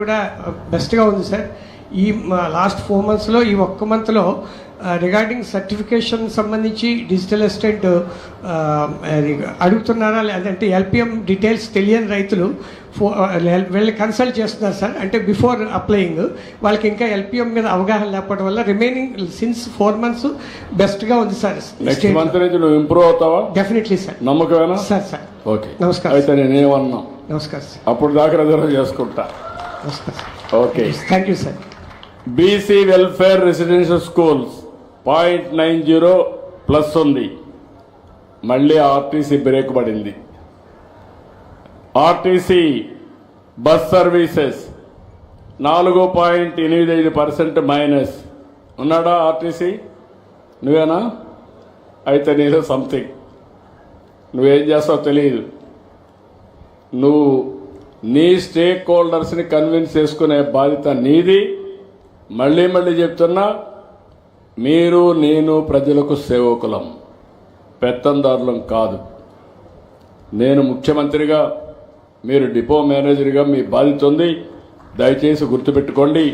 కూడా బెస్ట్గా ఉంది సార్. ఈ లాస్ట్ 4 monthsలో ఈ ఒక్క మంత్లో రిగార్డింగ్ సర్టిఫికేషన్ సంబంధించి డిజిటల్ అసిస్టెంట్ అడుగుతున్నారా, లేదంటే ఎల్పిఎం డీటెయిల్స్ తెలియని రైతులు వీళ్ళని కన్సల్ట్ చేస్తున్నారు సార్. అంటే బిఫోర్ అప్లయింగ్ వాళ్ళకి ఇంకా ఎల్పిఎం మీద అవగాహన లేకపోవడం వల్ల రిమైనింగ్ సిన్స్ 4 months బెస్ట్గా ఉంది సార్. నెక్స్ట్ మంత్ నుంచి నువ్వు ఇంప్రూవ్ అవుతావా? Definitely sir. నమ్మకమేనా సార్? సార్ ఓకే, నమస్కారం. అయితే నేనేమన్నా నమస్కారం సార్. అప్పుడు దాకా రిజర్వ్ చేసుకుంటా. నమస్కారం. Okay, thank you sir. BC welfare residential schools 0.90 plus ఉంది. మళ్ళీ ఆర్టీసీ బ్రేక్ పడింది. RTC bus services 4.85% minus. ఉన్నాడా ఆర్టీసీ? నువ్వేనా? అయితే నీలో సంథింగ్, నువ్వేం చేస్తావు తెలియదు. నువ్వు నీ స్టేక్ హోల్డర్స్ని కన్విన్స్ చేసుకునే బాధ్యత నీది. మళ్ళీ చెప్తున్నా, మీరు నేను ప్రజలకు సేవకులం, పెత్తందారులం కాదు. నేను ముఖ్యమంత్రిగా, మీరు డిపో మేనేజర్గా మీ బాధ్యత ఉంది. దయచేసి గుర్తుపెట్టుకోండి.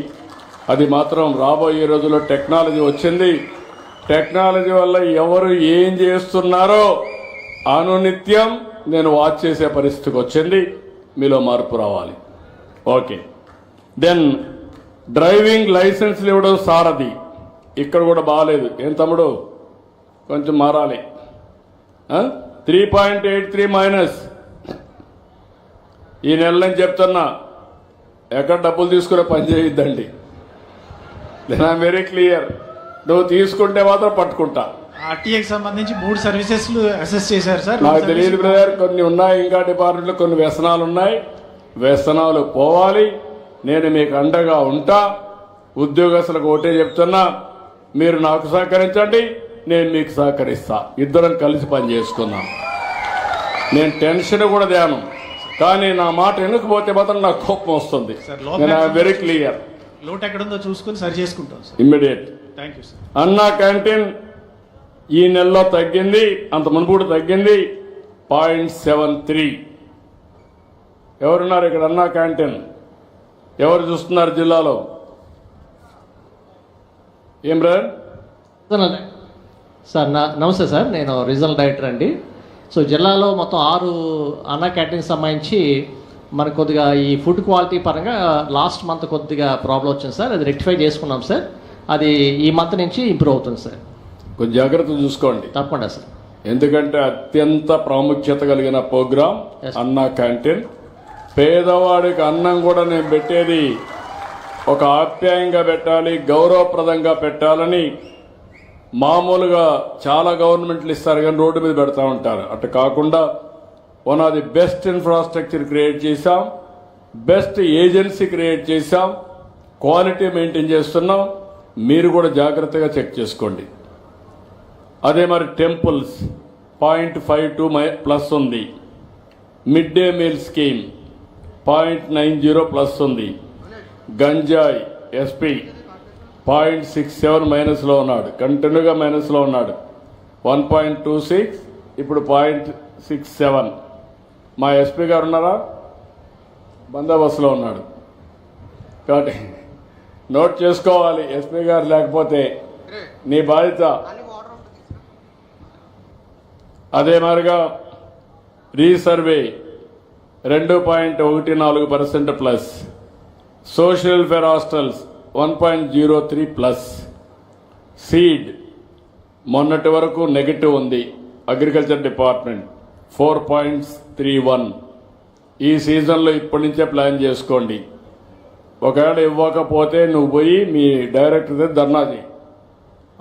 అది మాత్రం రాబోయే రోజుల్లో టెక్నాలజీ వచ్చింది. టెక్నాలజీ వల్ల ఎవరు ఏం చేస్తున్నారో అనునిత్యం నేను వాచ్ చేసే పరిస్థితికి వచ్చింది. మీలో మార్పు రావాలి. ఓకే, దెన్ డ్రైవింగ్ లైసెన్స్లు ఇవ్వడం సారథి ఇక్కడ కూడా బాగాలేదు. ఏం తమ్ముడు, కొంచెం మారాలి. 3.83 మైనస్. ఈ నెల నుంచి చెప్తున్నా, ఎక్కడ డబ్బులు తీసుకునే పని చేయొద్దండి. Then I'm very clear. నువ్వు తీసుకుంటే మాత్రం పట్టుకుంటా. ఆర్టీఏకి సంబంధించి 3 సర్వీసెస్ అసెస్ చేశారు సార్. నాకు తెలియదు బ్రదర్, కొన్ని ఉన్నాయి ఇంకా డిపార్ట్మెంట్లో, కొన్ని వ్యసనాలు ఉన్నాయి. వ్యసనాలు పోవాలి. నేను మీకు అండగా ఉంటా. ఉద్యోగస్తులకు ఒకటే చెప్తున్నా, మీరు నాకు సహకరించండి, నేను మీకు సహకరిస్తా. ఇద్దరం కలిసి పని చేసుకుందాం. నేను టెన్షన్ కూడా ధ్యానం, కానీ నా మాట వెనుకపోతే మాత్రం నాకు కోపం వస్తుంది. నేను వెరీ క్లియర్. లోటు ఎక్కడుందో చూసుకుని సరి చేసుకుంటాం sir. Immediate. Thank you sir. అన్నా క్యాంటీన్ ఈ నెలలో తగ్గింది, అంత మునుపు తగ్గింది 0.73. ఎవరున్నారు ఇక్కడ అన్నా క్యాంటీన్? ఎవరు చూస్తున్నారు జిల్లాలో? ఏం బ్రదర్? సార్ నమస్తే సార్, నేను రీజనల్ డైరెక్టర్ అండి. సో జిల్లాలో మొత్తం 6 అన్నా క్యాంటీన్ సంబంధించి మనకు కొద్దిగా ఈ ఫుడ్ క్వాలిటీ పరంగా లాస్ట్ మంత్ కొద్దిగా ప్రాబ్లం వచ్చింది సార్. అది రెక్టిఫై చేసుకున్నాం సార్. అది ఈ మంత్ నుంచి ఇంప్రూవ్ అవుతుంది సార్. కొంచెం జాగ్రత్త చూసుకోండి. తప్పకుండా సార్. ఎందుకంటే అత్యంత ప్రాముఖ్యత కలిగిన ప్రోగ్రాం అన్నా క్యాంటీన్. పేదవాడికి అన్నం కూడా నేను పెట్టేది ఒక ఆప్యాయంగా పెట్టాలి, గౌరవప్రదంగా పెట్టాలని. మామూలుగా చాలా గవర్నమెంట్లు ఇస్తారు కానీ రోడ్డు మీద పెడతా ఉంటారు. అటు కాకుండా one of the best infrastructure create చేశాం, బెస్ట్ ఏజెన్సీ క్రియేట్ చేశాం, క్వాలిటీ మెయింటైన్ చేస్తున్నాం. మీరు కూడా జాగ్రత్తగా చెక్ చేసుకోండి. అదే మరి టెంపుల్స్ 0.52 ప్లస్ ఉంది. Mid day meal scheme 0.90 plus ఉంది. గంజాయి ఎస్పీ 0.67 మైనస్లో ఉన్నాడు, కంటిన్యూగా మైనస్లో ఉన్నాడు. 1.26 ఇప్పుడు 0.67. మా ఎస్పీ గారు ఉన్నారా? బందోబస్తులో ఉన్నాడు. కాబట్టి నోట్ చేసుకోవాలి. ఎస్పీ గారు లేకపోతే నీ బాధ్యత. అదే మాదిరిగా resurvey 2.14% plus. Social welfare hostels 1.03 plus. Seed మొన్నటి వరకు నెగటివ్ ఉంది. Agriculture department 4.31. ఈ సీజన్లో ఇప్పటి నుంచే ప్లాన్ చేసుకోండి. ఒకవేళ ఇవ్వకపోతే నువ్వు పోయి మీ డైరెక్టర్ ధర్నా చేయి.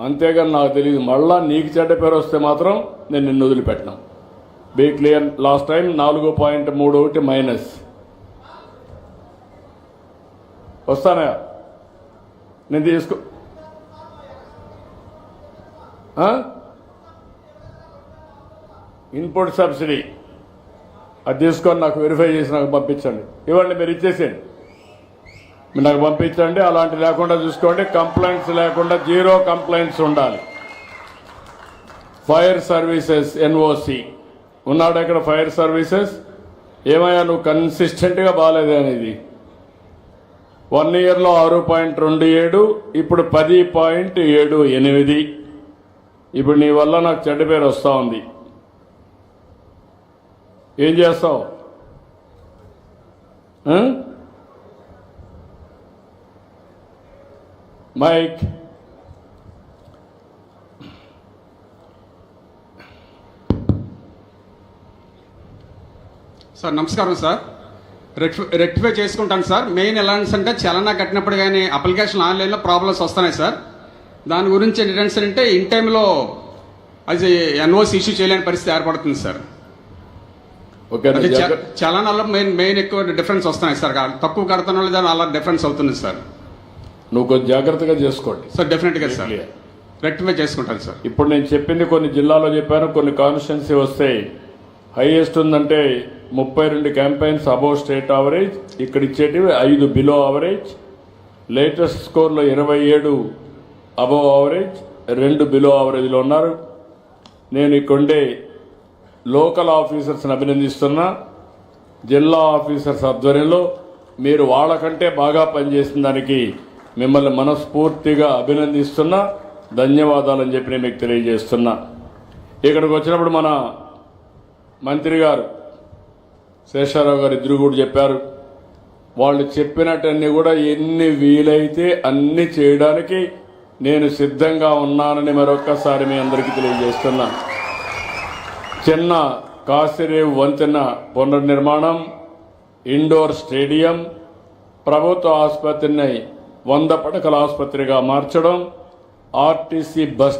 అంతేగాని నాకు తెలియదు, మళ్ళా నీకు చెడ్డ పేరు వస్తే మాత్రం నేను నిన్ను వదిలిపెట్టినా. Be clear. Last time 4.31 minus. వస్తానా? నేను తీసుకో. ఇన్పుట్ సబ్సిడీ అది తీసుకొని నాకు వెరిఫై చేసి నాకు పంపించండి. ఇవ్వండి, మీరు ఇచ్చేసేయండి, మీరు నాకు పంపించండి. అలాంటి లేకుండా చూసుకోండి. కంప్లైంట్స్ లేకుండా, 0 కంప్లైంట్స్ ఉండాలి. ఫైర్ సర్వీసెస్ ఎన్ఓసి ఉన్నాడు ఇక్కడ. ఫైర్ సర్వీసెస్ ఏమయ్యా, నువ్వు కన్సిస్టెంట్గా బాగాలేదే అనేది 1 ఇయర్లో 6.27, ఇప్పుడు 10.78. ఇప్పుడు నీ వల్ల నాకు చెడ్డ పేరు వస్తూ ఉంది. ఏం చేస్తావు? మైక్ సార్ నమస్కారం సార్. రెక్టిఫై చేసుకుంటాను సార్. మెయిన్ ఎలాంటి అంటే చలనా కట్టినప్పుడు కానీ అప్లికేషన్ ఆన్లైన్లో ప్రాబ్లమ్స్ వస్తున్నాయి సార్. దాని గురించి ఏంటంటే అంటే ఇన్ టైంలో అది ఎన్ఓసి ఇష్యూ చేయలేని పరిస్థితి ఏర్పడుతుంది సార్. ఓకే, అంటే చలనాల్లో మెయిన్ ఎక్కువ డిఫరెన్స్ వస్తున్నాయి సార్. తక్కువ కడుతున్న వాళ్ళు దాని అలా డిఫరెన్స్ అవుతుంది సార్. నువ్వు కొంచెం జాగ్రత్తగా చేసుకోండి సార్ డెఫినెట్గా సార్ రెక్టిఫై చేసుకుంటాను సార్. ఇప్పుడు నేను చెప్పింది కొన్ని జిల్లాలో చెప్పాను, కొన్ని కాన్స్టిట్యున్సీ వస్తే హైయెస్ట్ ఉందంటే 32 క్యాంపెయిన్స్ అబౌవ్ స్టేట్ యావరేజ్, ఇక్కడ ఇచ్చేటివి 5 బిలో యావరేజ్, లేటెస్ట్ స్కోర్లో 27 అబౌవ్ యావరేజ్, 2 బిలో యావరేజ్లో ఉన్నారు. నేను ఇక్కడుండే లోకల్ ఆఫీసర్స్ని అభినందిస్తున్నా. జిల్లా ఆఫీసర్స్ ఆధ్వర్యంలో మీరు వాళ్ళకంటే బాగా పనిచేసిన దానికి మిమ్మల్ని మనస్ఫూర్తిగా అభినందిస్తున్నా, ధన్యవాదాలని చెప్పి నేను మీకు తెలియజేస్తున్నా. ఇక్కడికి వచ్చినప్పుడు మన మంత్రి గారు శేషారావు గారు ఇద్దరు కూడా చెప్పారు, వాళ్ళు చెప్పినట్టన్నీ కూడా ఎన్ని వీలైతే అన్ని చేయడానికి నేను సిద్ధంగా ఉన్నానని మరొక్కసారి మీ అందరికీ తెలియజేస్తున్నా. చిన్న కాసిరేవు వంతెన పునర్నిర్మాణం, ఇండోర్ స్టేడియం, ప్రభుత్వ ఆసుపత్రిని 100 పడకల ఆసుపత్రిగా మార్చడం, ఆర్టీసీ బస్